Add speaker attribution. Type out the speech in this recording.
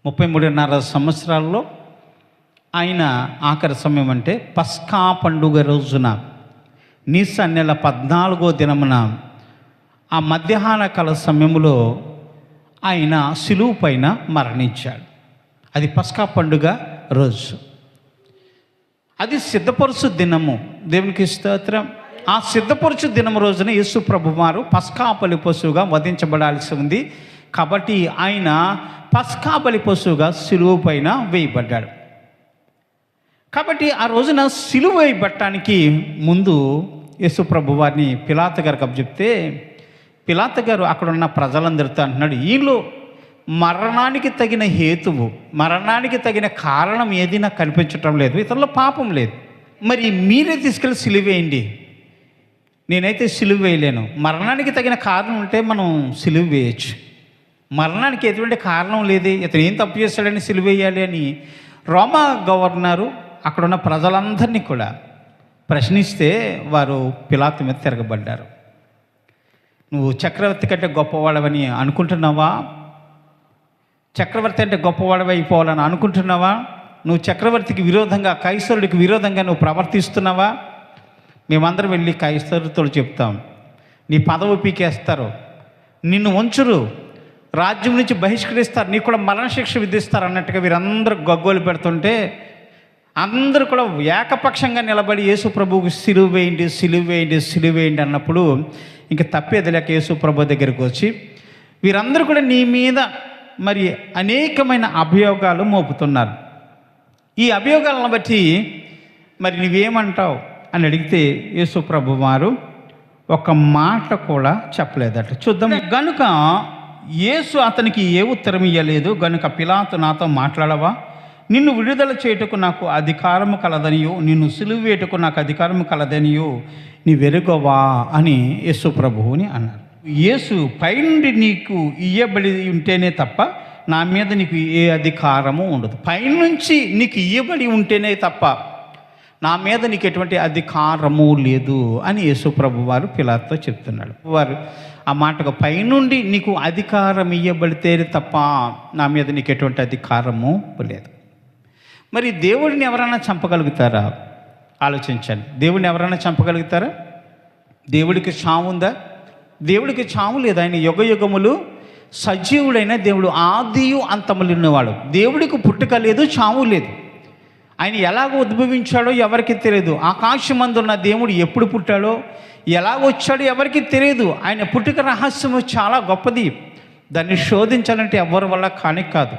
Speaker 1: 33.5 సంవత్సరాల్లో ఆయన ఆఖరి సమయం అంటే పస్కా పండుగ రోజున నీసన్ నెల 14వ దినమున ఆ మధ్యాహ్న కాల సమయంలో ఆయన సిలువ పైన మరణించాడు. అది పస్కా పండుగ రోజు. అది సిద్ధపరుచు దినము. దేవునికి స్తోత్రం. ఆ సిద్ధపరుచు దినం రోజున యేసు ప్రభువారు పస్కా బలి పశువుగా వధించబడాల్సి ఉంది. కాబట్టి ఆయన పస్కా బలి పశువుగా సిలువ పైన వేయబడ్డాడు. కాబట్టి ఆ రోజున సిలువ వేయబట్టడానికి ముందు యేసు ప్రభువారిని పిలాతు గారికి అప్పచెప్తే పిలాతు గారు అక్కడ ఉన్న ప్రజలందరితో అంటున్నాడు, ఈలో మరణానికి తగిన హేతువు, మరణానికి తగిన కారణం ఏది నాకు కనిపించటం లేదు, ఇతరులో పాపం లేదు, మరి మీరే తీసుకెళ్ళి సిలువ వేయండి, నేనైతే సిలువ వేయలేను. మరణానికి తగిన కారణం ఉంటే మనం సిలువ వేయచ్చు, మరణానికి ఎటువంటి కారణం లేదు, ఇతను ఏం తప్పు చేశాడని సిలువ వేయాలి అని రోమా గవర్నరు అక్కడున్న ప్రజలందరినీ కూడా ప్రశ్నిస్తే వారు పిలాతు మీద తిరగబడ్డారు. నువ్వు చక్రవర్తి కంటే గొప్పవాడవని అనుకుంటున్నావా? చక్రవర్తి అంటే గొప్పవాడవి అయిపోవాలని అనుకుంటున్నావా? నువ్వు చక్రవర్తికి విరోధంగా, కైసరుడికి విరోధంగా నువ్వు ప్రవర్తిస్తున్నావా? మేమందరం వెళ్ళి కైసరుతో చెప్తాం, నీ పదవి పీకేస్తారు, నిన్ను ఉంచురు, రాజ్యం నుంచి బహిష్కరిస్తారు, నీకు కూడా మరణశిక్ష విధిస్తారు అన్నట్టుగా వీరందరూ గగ్గోలు పెడుతుంటే అందరూ కూడా ఏకపక్షంగా నిలబడి యేసు ప్రభువుకు సిలువ వేయండి, సిలువ వేయండి, సిలువ వేయండి అన్నప్పుడు ఇంక తప్పేది లేక యేసు ప్రభు దగ్గరికి వచ్చి వీరందరూ కూడా నీ మీద మరి అనేకమైన అభియోగాలు మోపుతున్నారు, ఈ అభియోగాలను బట్టి మరి నువ్వేమంటావు అని అడిగితే యేసు ప్రభు వారు ఒక మాట కూడా చెప్పలేదట. చూద్దాం. గనుక యేసు అతనికి ఏ ఉత్తరం ఇయ్యలేదు. గనుక పిలాతు నాతో మాట్లాడవా, నిన్ను విడుదల చేయుటకు నాకు అధికారము కలదనియో, నిన్ను సిలువ వేయుటకు నాకు అధికారము కలదనియో నీవెరుగవా అని యేసు ప్రభువుని అన్నారు. యేసు పైనుండి నీకు ఇయ్యబడి ఉంటేనే తప్ప నా మీద నీకు ఏ అధికారము ఉండదు. పైనుంచి నీకు ఇయ్యబడి ఉంటేనే తప్ప నా మీద నీకు ఎటువంటి అధికారము లేదు అని యేసు ప్రభు వారు పిలాతుతో చెప్తున్నాడు. వారు ఆ మాటకు పైనుండి నీకు అధికారం ఇయ్యబడితే తప్ప నా మీద నీకు ఎటువంటి అధికారము లేదు. మరి దేవుడిని ఎవరైనా చంపగలుగుతారా? ఆలోచించండి. దేవుడిని ఎవరైనా చంపగలుగుతారా? దేవుడికి చావు ఉందా? దేవుడికి చావు లేదు. ఆయన యుగ యుగములు సజీవుడైన దేవుడు, ఆదియు అంతములు ఉన్నవాడు. దేవుడికి పుట్టుక లేదు, చావు లేదు. ఆయన ఎలాగ ఉద్భవించాడో ఎవరికి తెలియదు. ఆకాశమందున్న దేవుడు ఎప్పుడు పుట్టాడో, ఎలాగ వచ్చాడో ఎవరికి తెలియదు. ఆయన పుట్టుక రహస్యము చాలా గొప్పది. దాన్ని శోధించాలంటే ఎవరి వల్ల కాని కాదు.